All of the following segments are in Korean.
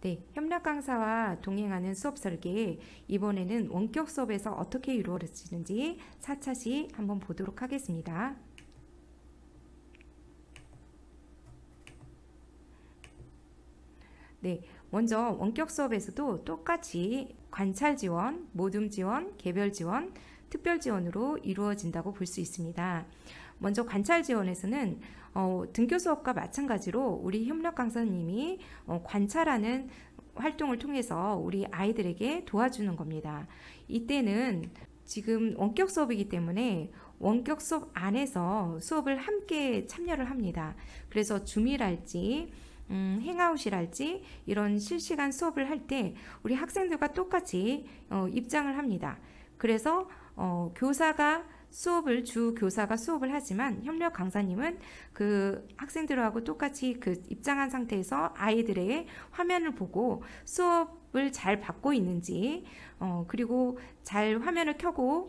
네, 협력 강사와 동행하는 수업 설계, 이번에는 원격 수업에서 어떻게 이루어지는지 4차시 한번 보도록 하겠습니다. 네, 먼저 원격 수업에서도 똑같이 관찰 지원, 모둠 지원, 개별 지원, 특별 지원으로 이루어진다고 볼 수 있습니다. 먼저 관찰 지원에서는 등교 수업과 마찬가지로 우리 협력 강사님이 관찰하는 활동을 통해서 우리 아이들에게 도와주는 겁니다. 이때는 지금 원격 수업이기 때문에 원격 수업 안에서 수업을 함께 참여를 합니다. 그래서 줌이랄지 행아웃이랄지 이런 실시간 수업을 할 때 우리 학생들과 똑같이 입장을 합니다. 그래서 주 교사가 수업을 하지만 협력 강사님은 그 학생들하고 똑같이 그 입장한 상태에서 아이들의 화면을 보고 수업을 잘 받고 있는지 그리고 잘 화면을 켜고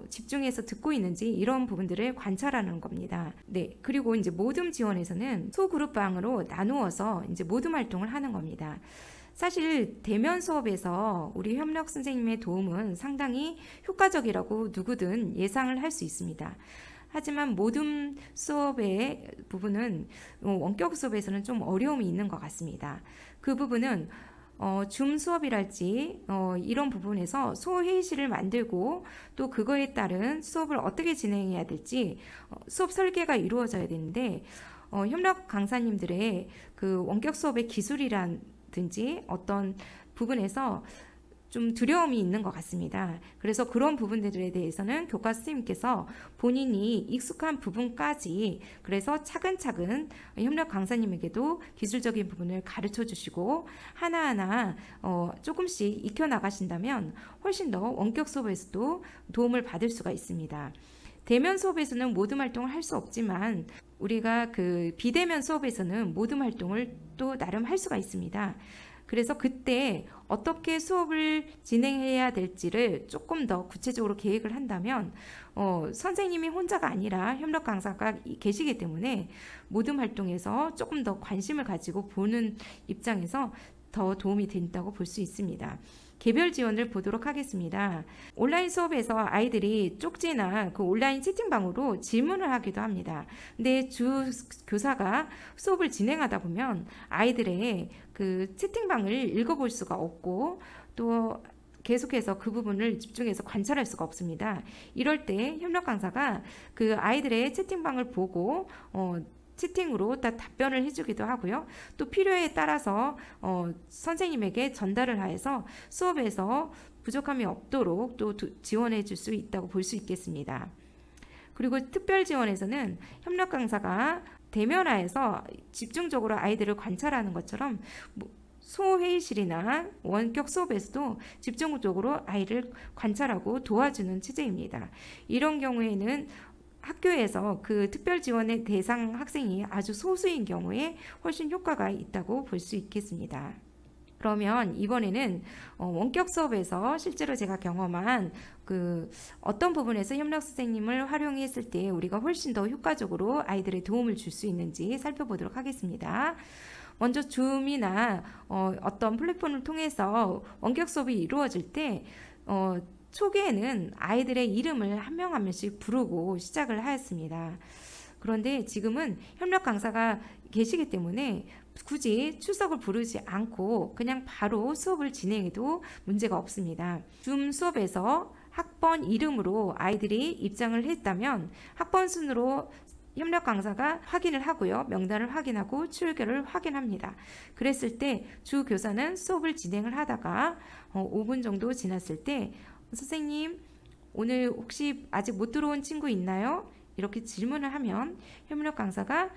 집중해서 듣고 있는지 이런 부분들을 관찰하는 겁니다. 네, 그리고 이제 모둠 지원에서는 소그룹방으로 나누어서 이제 모둠 활동을 하는 겁니다. 사실 대면 수업에서 우리 협력 선생님의 도움은 상당히 효과적이라고 누구든 예상을 할 수 있습니다. 하지만 모둠 수업의 부분은 원격 수업에서는 좀 어려움이 있는 것 같습니다. 그 부분은 줌 수업이랄지 이런 부분에서 소회의실을 만들고 또 그거에 따른 수업을 어떻게 진행해야 될지 수업 설계가 이루어져야 되는데 협력 강사님들의 그 원격 수업의 기술이란든지 어떤 부분에서 좀 두려움이 있는 것 같습니다. 그래서 그런 부분들에 대해서는 교과 선생님께서 본인이 익숙한 부분까지 그래서 차근차근 협력 강사님에게도 기술적인 부분을 가르쳐 주시고 하나하나 조금씩 익혀 나가신다면 훨씬 더 원격 수업에서도 도움을 받을 수가 있습니다. 대면 수업에서는 모둠 활동을 할 수 없지만 우리가 그 비대면 수업에서는 모둠 활동을 또 나름 할 수가 있습니다. 그래서 그때 어떻게 수업을 진행해야 될지를 조금 더 구체적으로 계획을 한다면 선생님이 혼자가 아니라 협력 강사가 계시기 때문에 모둠 활동에서 조금 더 관심을 가지고 보는 입장에서 더 도움이 된다고 볼 수 있습니다. 개별 지원을 보도록 하겠습니다. 온라인 수업에서 아이들이 쪽지나 그 온라인 채팅방으로 질문을 하기도 합니다. 근데 주 교사가 수업을 진행하다 보면 아이들의 그 채팅방을 읽어볼 수가 없고 또 계속해서 그 부분을 집중해서 관찰할 수가 없습니다. 이럴 때 협력 강사가 그 아이들의 채팅방을 보고 채팅으로 다 답변을 해주기도 하고요. 또 필요에 따라서 선생님에게 전달을 해서 수업에서 부족함이 없도록 또 지원해 줄 수 있다고 볼 수 있겠습니다. 그리고 특별 지원에서는 협력 강사가 대면화해서 집중적으로 아이들을 관찰하는 것처럼 소회의실이나 원격 수업에서도 집중적으로 아이를 관찰하고 도와주는 체제입니다. 이런 경우에는 학교에서 그 특별 지원의 대상 학생이 아주 소수인 경우에 훨씬 효과가 있다고 볼 수 있겠습니다. 그러면 이번에는 원격 수업에서 실제로 제가 경험한 그 어떤 부분에서 협력 선생님을 활용했을 때 우리가 훨씬 더 효과적으로 아이들의 도움을 줄 수 있는지 살펴보도록 하겠습니다. 먼저 줌이나 어떤 플랫폼을 통해서 원격 수업이 이루어질 때 초기에는 아이들의 이름을 한 명 한 명씩 부르고 시작을 하였습니다. 그런데 지금은 협력 강사가 계시기 때문에 굳이 출석을 부르지 않고 그냥 바로 수업을 진행해도 문제가 없습니다. 줌 수업에서 학번 이름으로 아이들이 입장을 했다면 학번 순으로 협력 강사가 확인을 하고요. 명단을 확인하고 출결을 확인합니다. 그랬을 때 주 교사는 수업을 진행을 하다가 5분 정도 지났을 때 선생님, 오늘 혹시 아직 못 들어온 친구 있나요? 이렇게 질문을 하면 협력 강사가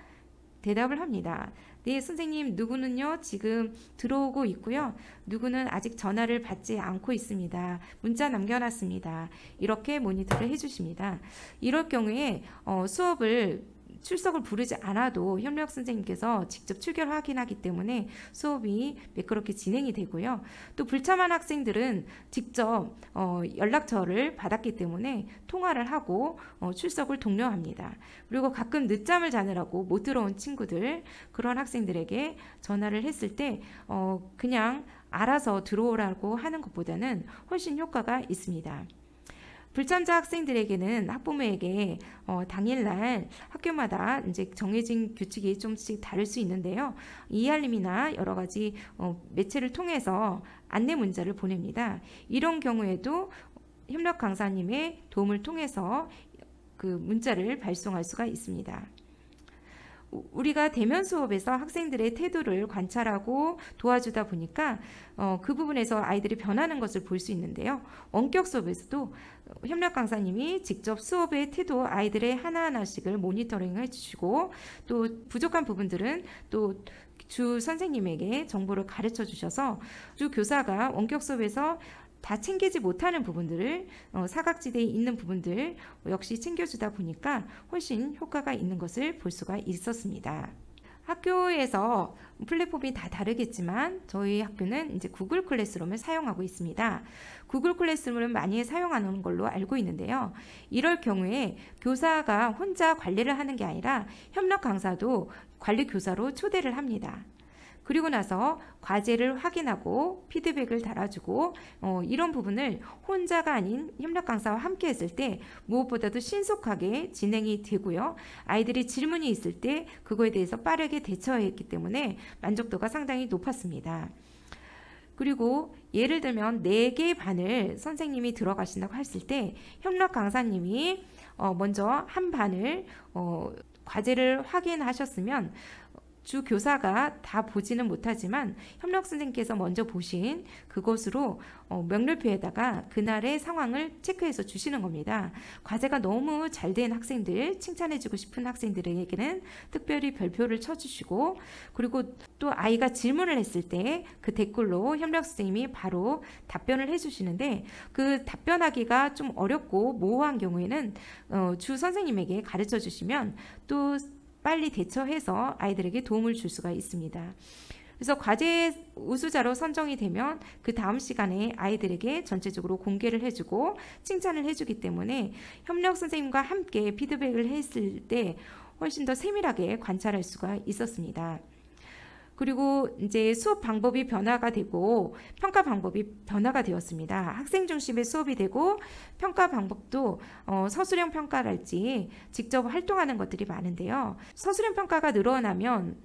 대답을 합니다. 네, 선생님, 누구는요, 지금 들어오고 있고요. 누구는 아직 전화를 받지 않고 있습니다. 문자 남겨놨습니다. 이렇게 모니터를 해주십니다. 이럴 경우에 수업을 출석을 부르지 않아도 협력 선생님께서 직접 출결 확인하기 때문에 수업이 매끄럽게 진행이 되고요. 또 불참한 학생들은 직접 연락처를 받았기 때문에 통화를 하고 출석을 독려합니다. 그리고 가끔 늦잠을 자느라고 못 들어온 친구들, 그런 학생들에게 전화를 했을 때 그냥 알아서 들어오라고 하는 것보다는 훨씬 효과가 있습니다. 불참자 학생들에게는 학부모에게 당일날 학교마다 이제 정해진 규칙이 좀씩 다를 수 있는데요. 이알림이나 여러 가지 매체를 통해서 안내 문자를 보냅니다. 이런 경우에도 협력 강사님의 도움을 통해서 그 문자를 발송할 수가 있습니다. 우리가 대면 수업에서 학생들의 태도를 관찰하고 도와주다 보니까 그 부분에서 아이들이 변하는 것을 볼 수 있는데요. 원격 수업에서도 협력 강사님이 직접 수업의 태도 아이들의 하나하나씩을 모니터링 해주시고 또 부족한 부분들은 또 주 선생님에게 정보를 가르쳐 주셔서 주 교사가 원격 수업에서 다 챙기지 못하는 부분들을 사각지대에 있는 부분들 역시 챙겨주다 보니까 훨씬 효과가 있는 것을 볼 수가 있었습니다. 학교에서 플랫폼이 다 다르겠지만 저희 학교는 이제 구글 클래스룸을 사용하고 있습니다. 구글 클래스룸을 많이 사용하는 걸로 알고 있는데요. 이럴 경우에 교사가 혼자 관리를 하는 게 아니라 협력 강사도 관리 교사로 초대를 합니다. 그리고 나서 과제를 확인하고 피드백을 달아주고 이런 부분을 혼자가 아닌 협력 강사와 함께 했을 때 무엇보다도 신속하게 진행이 되고요. 아이들이 질문이 있을 때 그거에 대해서 빠르게 대처했기 때문에 만족도가 상당히 높았습니다. 그리고 예를 들면 4개 반을 선생님이 들어가신다고 했을 때 협력 강사님이 먼저 한 반을 과제를 확인하셨으면 주 교사가 다 보지는 못하지만 협력 선생님께서 먼저 보신 그것으로 명료표에다가 그날의 상황을 체크해서 주시는 겁니다. 과제가 너무 잘 된 학생들, 칭찬해주고 싶은 학생들에게는 특별히 별표를 쳐주시고, 그리고 또 아이가 질문을 했을 때 그 댓글로 협력 선생님이 바로 답변을 해주시는데, 그 답변하기가 좀 어렵고 모호한 경우에는 주 선생님에게 가르쳐 주시면 또 빨리 대처해서 아이들에게 도움을 줄 수가 있습니다. 그래서 과제 우수자로 선정이 되면 그 다음 시간에 아이들에게 전체적으로 공개를 해주고 칭찬을 해주기 때문에 협력 선생님과 함께 피드백을 했을 때 훨씬 더 세밀하게 관찰할 수가 있었습니다. 그리고 이제 수업 방법이 변화가 되고 평가 방법이 변화가 되었습니다. 학생 중심의 수업이 되고 평가 방법도 서술형 평가랄지 직접 활동하는 것들이 많은데요. 서술형 평가가 늘어나면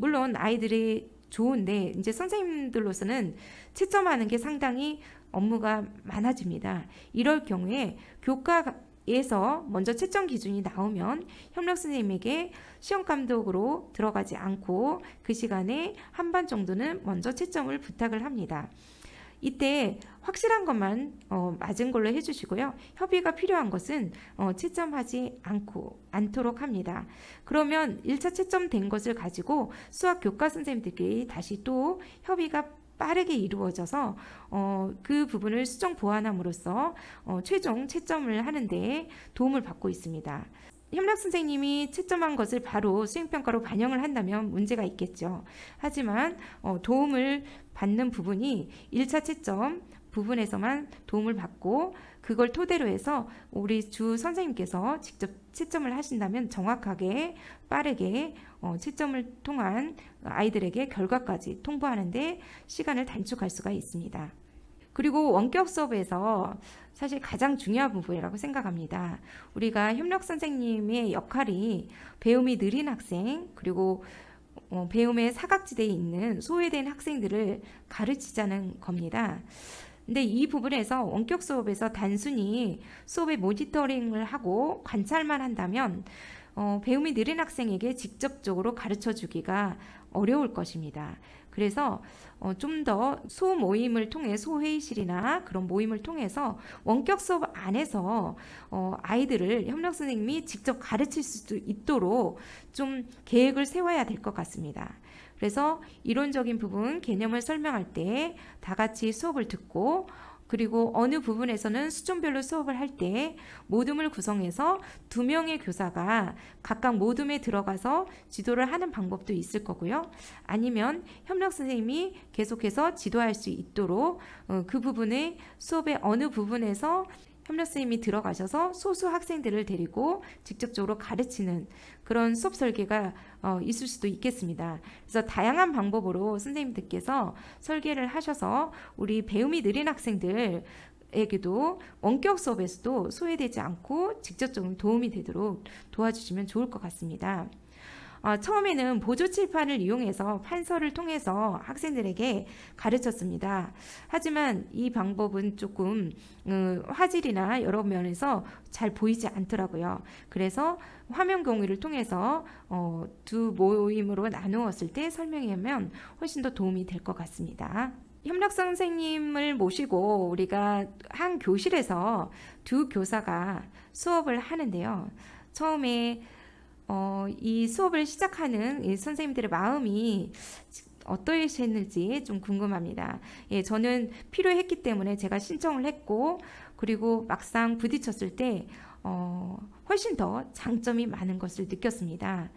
물론 아이들이 좋은데 이제 선생님들로서는 채점하는 게 상당히 업무가 많아집니다. 이럴 경우에 교과에서 먼저 채점 기준이 나오면 협력 선생님에게 시험 감독으로 들어가지 않고 그 시간에 한 반 정도는 먼저 채점을 부탁을 합니다. 이때 확실한 것만 맞은 걸로 해주시고요. 협의가 필요한 것은 채점하지 않도록 합니다. 그러면 1차 채점된 것을 가지고 수학 교과 선생님들끼리 다시 또 협의가 빠르게 이루어져서 그 부분을 수정 보완함으로써 최종 채점을 하는데 도움을 받고 있습니다. 협력 선생님이 채점한 것을 바로 수행평가로 반영을 한다면 문제가 있겠죠. 하지만 도움을 받는 부분이 1차 채점 부분에서만 도움을 받고 그걸 토대로 해서 우리 주 선생님께서 직접 채점을 하신다면 정확하게 빠르게 채점을 통한 아이들에게 결과까지 통보하는데 시간을 단축할 수가 있습니다. 그리고 원격 수업에서 사실 가장 중요한 부분이라고 생각합니다. 우리가 협력 선생님의 역할이 배움이 느린 학생 그리고 배움의 사각지대에 있는 소외된 학생들을 가르치자는 겁니다. 근데 이 부분에서 원격 수업에서 단순히 수업의 모니터링을 하고 관찰만 한다면 배움이 느린 학생에게 직접적으로 가르쳐 주기가 어려울 것입니다. 그래서 좀 더 소모임을 통해 소회의실이나 그런 모임을 통해서 원격 수업 안에서 아이들을 협력 선생님이 직접 가르칠 수 있도록 좀 계획을 세워야 될 것 같습니다. 그래서 이론적인 부분 개념을 설명할 때 다 같이 수업을 듣고 그리고 어느 부분에서는 수준별로 수업을 할 때 모둠을 구성해서 2명의 교사가 각각 모둠에 들어가서 지도를 하는 방법도 있을 거고요. 아니면 협력 선생님이 계속해서 지도할 수 있도록 그 부분의 수업의 어느 부분에서 협력 선생님이 들어가셔서 소수 학생들을 데리고 직접적으로 가르치는 그런 수업 설계가 있을 수도 있겠습니다. 그래서 다양한 방법으로 선생님들께서 설계를 하셔서 우리 배움이 느린 학생들에게도 원격 수업에서도 소외되지 않고 직접적인 도움이 되도록 도와주시면 좋을 것 같습니다. 처음에는 보조 칠판을 이용해서 판서를 통해서 학생들에게 가르쳤습니다. 하지만 이 방법은 조금 화질이나 여러 면에서 잘 보이지 않더라고요. 그래서 화면 공유를 통해서 두 모임으로 나누었을 때 설명하면 훨씬 더 도움이 될 것 같습니다. 협력 선생님을 모시고 우리가 한 교실에서 두 교사가 수업을 하는데요. 처음에 이 수업을 시작하는 이 선생님들의 마음이 어떠했는지 좀 궁금합니다. 예, 저는 필요했기 때문에 제가 신청을 했고, 그리고 막상 부딪혔을 때 훨씬 더 장점이 많은 것을 느꼈습니다.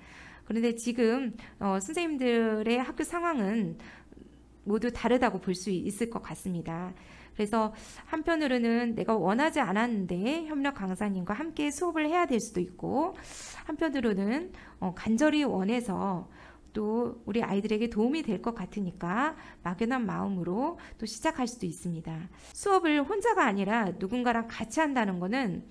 그런데 지금 선생님들의 학교 상황은 모두 다르다고 볼 수 있을 것 같습니다. 그래서 한편으로는 내가 원하지 않았는데 협력 강사님과 함께 수업을 해야 될 수도 있고, 한편으로는 간절히 원해서 또 우리 아이들에게 도움이 될 것 같으니까 막연한 마음으로 또 시작할 수도 있습니다. 수업을 혼자가 아니라 누군가랑 같이 한다는 것은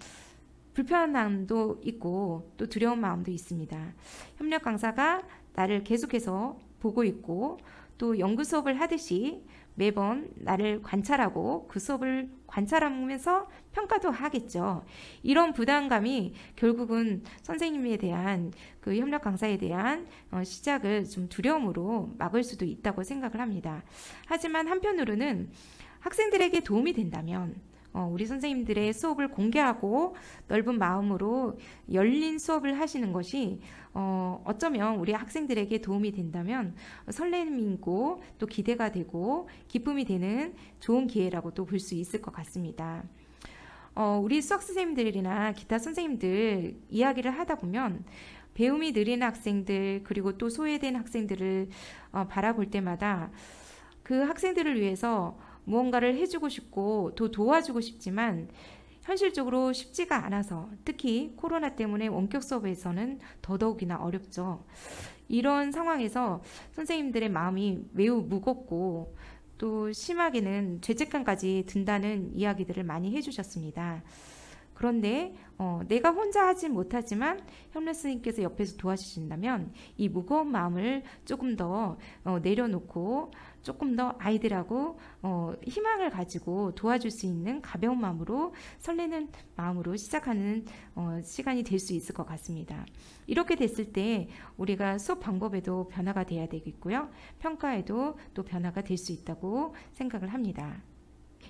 불편함도 있고 또 두려운 마음도 있습니다. 협력 강사가 나를 계속해서 보고 있고 또 연구 수업을 하듯이 매번 나를 관찰하고 그 수업을 관찰하면서 평가도 하겠죠. 이런 부담감이 결국은 선생님에 대한 그 협력 강사에 대한 시작을 좀 두려움으로 막을 수도 있다고 생각을 합니다. 하지만 한편으로는 학생들에게 도움이 된다면 우리 선생님들의 수업을 공개하고 넓은 마음으로 열린 수업을 하시는 것이 어쩌면 우리 학생들에게 도움이 된다면 설렘이고 또 기대가 되고 기쁨이 되는 좋은 기회라고도 볼 수 있을 것 같습니다. 우리 수학 선생님들이나 기타 선생님들 이야기를 하다 보면 배움이 느린 학생들 그리고 또 소외된 학생들을 바라볼 때마다 그 학생들을 위해서 무언가를 해주고 싶고 또 도와주고 싶지만 현실적으로 쉽지가 않아서 특히 코로나 때문에 원격 수업에서는 더더욱이나 어렵죠. 이런 상황에서 선생님들의 마음이 매우 무겁고 또 심하게는 죄책감까지 든다는 이야기들을 많이 해주셨습니다. 그런데 내가 혼자 하지 못하지만 협력 선생님께서 옆에서 도와주신다면 이 무거운 마음을 조금 더 내려놓고 조금 더 아이들하고 희망을 가지고 도와줄 수 있는 가벼운 마음으로 설레는 마음으로 시작하는 시간이 될 수 있을 것 같습니다. 이렇게 됐을 때 우리가 수업 방법에도 변화가 돼야 되겠고요. 평가에도 또 변화가 될 수 있다고 생각을 합니다.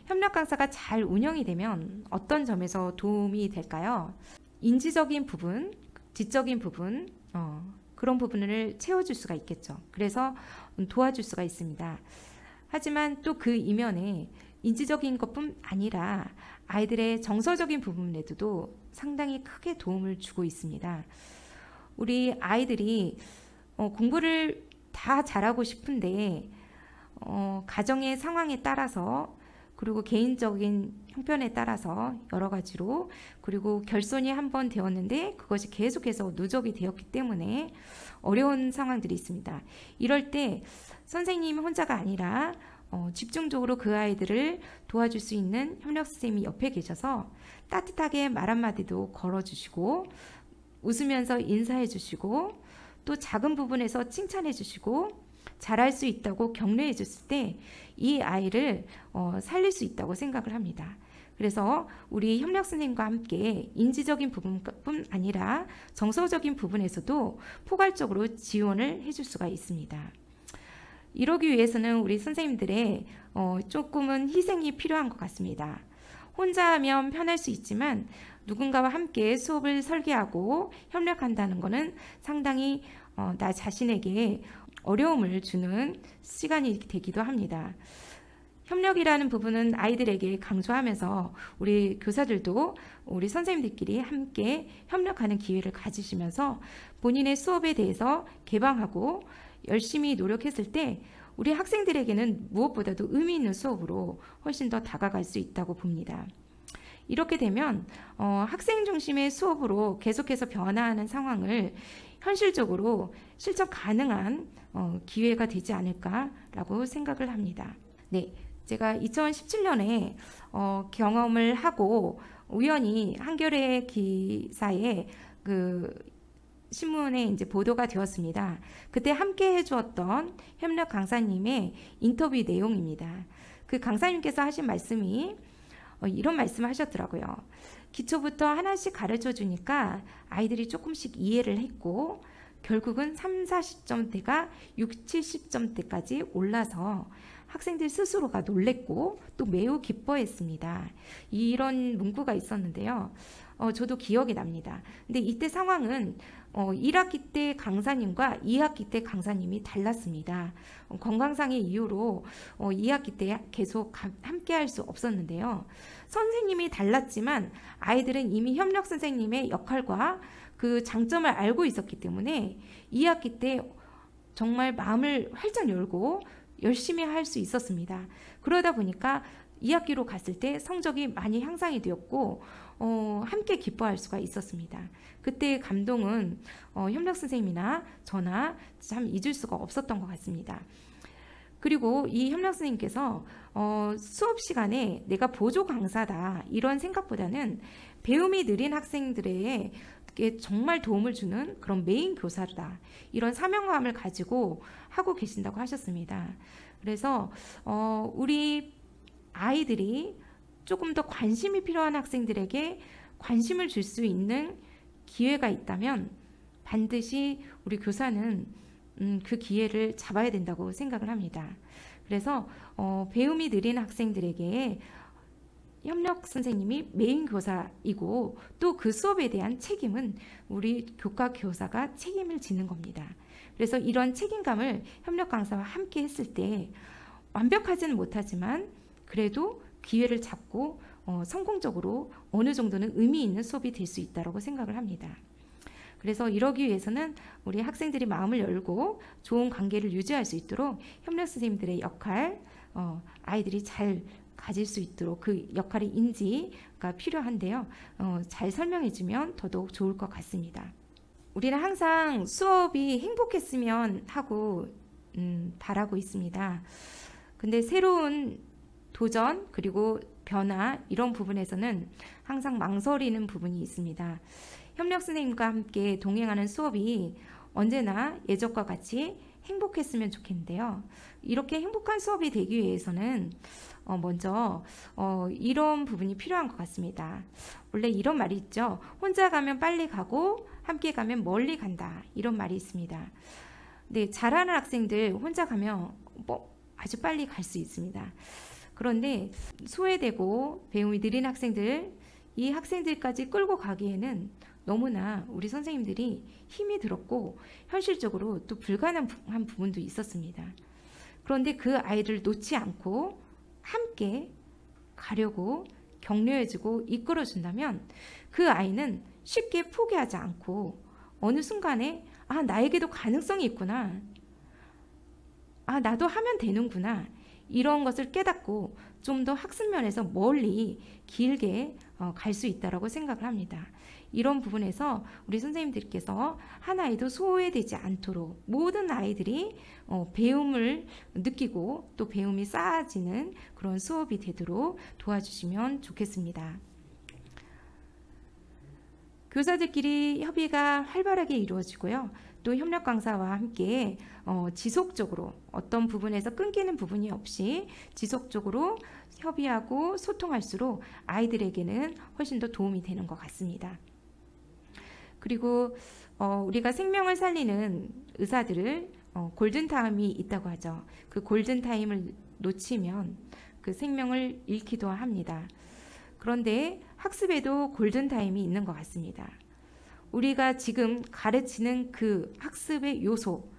협력 강사가 잘 운영이 되면 어떤 점에서 도움이 될까요? 인지적인 부분, 지적인 부분, 그런 부분을 채워줄 수가 있겠죠. 그래서 도와줄 수가 있습니다. 하지만 또 그 이면에 인지적인 것뿐 아니라 아이들의 정서적인 부분에도 상당히 크게 도움을 주고 있습니다. 우리 아이들이 공부를 다 잘하고 싶은데 가정의 상황에 따라서 그리고 개인적인 형편에 따라서 여러 가지로 그리고 결손이 한번 되었는데 그것이 계속해서 누적이 되었기 때문에 어려운 상황들이 있습니다. 이럴 때 선생님 혼자가 아니라 집중적으로 그 아이들을 도와줄 수 있는 협력 선생님이 옆에 계셔서 따뜻하게 말 한마디도 걸어주시고 웃으면서 인사해 주시고 또 작은 부분에서 칭찬해 주시고 잘할 수 있다고 격려해 줬을 때 이 아이를 살릴 수 있다고 생각을 합니다. 그래서 우리 협력 선생님과 함께 인지적인 부분뿐 아니라 정서적인 부분에서도 포괄적으로 지원을 해줄 수가 있습니다. 이러기 위해서는 우리 선생님들의 조금은 희생이 필요한 것 같습니다. 혼자 하면 편할 수 있지만 누군가와 함께 수업을 설계하고 협력한다는 것은 상당히 나 자신에게 어려움을 주는 시간이 되기도 합니다. 협력이라는 부분은 아이들에게 강조하면서 우리 교사들도 우리 선생님들끼리 함께 협력하는 기회를 가지시면서 본인의 수업에 대해서 개방하고 열심히 노력했을 때 우리 학생들에게는 무엇보다도 의미 있는 수업으로 훨씬 더 다가갈 수 있다고 봅니다. 이렇게 되면 학생 중심의 수업으로 계속해서 변화하는 상황을 현실적으로 실천 가능한 기회가 되지 않을까라고 생각을 합니다. 네, 제가 2017년에 경험을 하고 우연히 한겨레 기사에 그 신문에 이제 보도가 되었습니다. 그때 함께 해주었던 협력 강사님의 인터뷰 내용입니다. 그 강사님께서 하신 말씀이 이런 말씀을 하셨더라고요. 기초부터 하나씩 가르쳐 주니까 아이들이 조금씩 이해를 했고 결국은 3, 40점대가 6, 70점대까지 올라서 학생들 스스로가 놀랬고 또 매우 기뻐했습니다. 이런 문구가 있었는데요. 저도 기억이 납니다. 근데 이때 상황은 1학기 때 강사님과 2학기 때 강사님이 달랐습니다. 건강상의 이유로 2학기 때 계속 함께 할 수 없었는데요. 선생님이 달랐지만 아이들은 이미 협력 선생님의 역할과 그 장점을 알고 있었기 때문에 2학기 때 정말 마음을 활짝 열고 열심히 할 수 있었습니다. 그러다 보니까 2학기로 갔을 때 성적이 많이 향상이 되었고 함께 기뻐할 수가 있었습니다. 그때의 감동은 협력 선생님이나 저나 참 잊을 수가 없었던 것 같습니다. 그리고 이 협력 선생님께서 수업 시간에 내가 보조 강사다 이런 생각보다는 배움이 느린 학생들에게 정말 도움을 주는 그런 메인 교사다 이런 사명감을 가지고 하고 계신다고 하셨습니다. 그래서 우리 아이들이 조금 더 관심이 필요한 학생들에게 관심을 줄 수 있는 기회가 있다면 반드시 우리 교사는 그 기회를 잡아야 된다고 생각을 합니다. 그래서 배움이 느린 학생들에게 협력 선생님이 메인 교사이고 또 그 수업에 대한 책임은 우리 교과 교사가 책임을 지는 겁니다. 그래서 이런 책임감을 협력 강사와 함께 했을 때 완벽하지는 못하지만 그래도 기회를 잡고 성공적으로 어느 정도는 의미 있는 수업이 될 수 있다고 생각을 합니다. 그래서 이러기 위해서는 우리 학생들이 마음을 열고 좋은 관계를 유지할 수 있도록 협력 선생님들의 역할, 아이들이 잘 가질 수 있도록 그 역할의 인지가 필요한데요. 잘 설명해주면 더더욱 좋을 것 같습니다. 우리는 항상 수업이 행복했으면 하고 바라고 있습니다. 근데 새로운 도전 그리고 변화 이런 부분에서는 항상 망설이는 부분이 있습니다. 협력 선생님과 함께 동행하는 수업이 언제나 예전과 같이 행복했으면 좋겠는데요. 이렇게 행복한 수업이 되기 위해서는 먼저 이런 부분이 필요한 것 같습니다. 원래 이런 말이 있죠. 혼자 가면 빨리 가고 함께 가면 멀리 간다. 이런 말이 있습니다. 네, 잘하는 학생들 혼자 가면 아주 빨리 갈 수 있습니다. 그런데 소외되고 배움이 느린 학생들, 이 학생들까지 끌고 가기에는 너무나 우리 선생님들이 힘이 들었고 현실적으로 또 불가능한 부분도 있었습니다. 그런데 그 아이를 놓지 않고 함께 가려고 격려해주고 이끌어준다면 그 아이는 쉽게 포기하지 않고 어느 순간에 나에게도 가능성이 있구나. 나도 하면 되는구나. 이런 것을 깨닫고 좀 더 학습면에서 멀리 길게 갈 수 있다고 생각을 합니다. 이런 부분에서 우리 선생님들께서 한 아이도 소외되지 않도록 모든 아이들이 배움을 느끼고 또 배움이 쌓아지는 그런 수업이 되도록 도와주시면 좋겠습니다. 교사들끼리 협의가 활발하게 이루어지고요. 또 협력 강사와 함께 지속적으로 어떤 부분에서 끊기는 부분이 없이 지속적으로 협의하고 소통할수록 아이들에게는 훨씬 더 도움이 되는 것 같습니다. 그리고 우리가 생명을 살리는 의사들을 골든타임이 있다고 하죠. 그 골든타임을 놓치면 그 생명을 잃기도 합니다. 그런데 학습에도 골든타임이 있는 것 같습니다. 우리가 지금 가르치는 그 학습의 요소,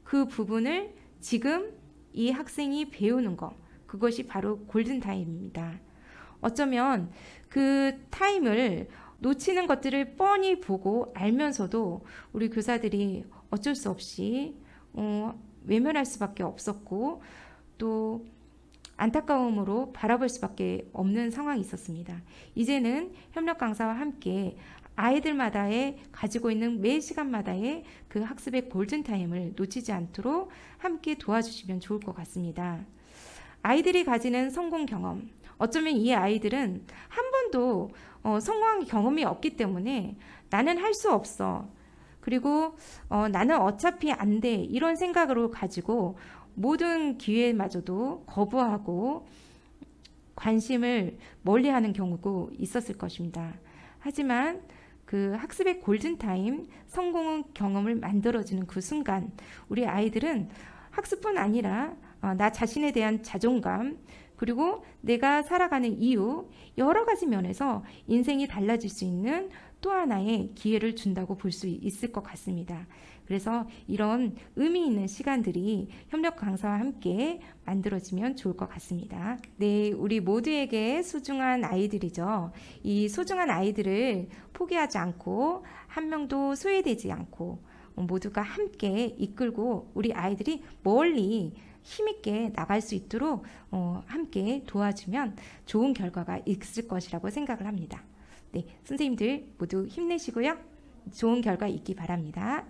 그 부분을 지금 이 학생이 배우는 것, 그것이 바로 골든타임입니다. 어쩌면 그 타임을 놓치는 것들을 뻔히 보고 알면서도 우리 교사들이 어쩔 수 없이 외면할 수밖에 없었고 또 안타까움으로 바라볼 수밖에 없는 상황이 있었습니다. 이제는 협력 강사와 함께 아이들마다의 가지고 있는 매 시간마다의 그 학습의 골든타임을 놓치지 않도록 함께 도와주시면 좋을 것 같습니다. 아이들이 가지는 성공 경험, 어쩌면 이 아이들은 한 번도 성공한 경험이 없기 때문에 나는 할 수 없어. 그리고 나는 어차피 안 돼. 이런 생각으로 가지고 모든 기회마저도 거부하고 관심을 멀리하는 경우도 있었을 것입니다. 하지만 그 학습의 골든타임, 성공 경험을 만들어주는 그 순간 우리 아이들은 학습뿐 아니라 나 자신에 대한 자존감 그리고 내가 살아가는 이유 여러 가지 면에서 인생이 달라질 수 있는 또 하나의 기회를 준다고 볼 수 있을 것 같습니다. 그래서 이런 의미 있는 시간들이 협력 강사와 함께 만들어지면 좋을 것 같습니다. 네, 우리 모두에게 소중한 아이들이죠. 이 소중한 아이들을 포기하지 않고 한 명도 소외되지 않고 모두가 함께 이끌고 우리 아이들이 멀리 힘있게 나갈 수 있도록 함께 도와주면 좋은 결과가 있을 것이라고 생각을 합니다. 네, 선생님들 모두 힘내시고요. 좋은 결과 있기 바랍니다.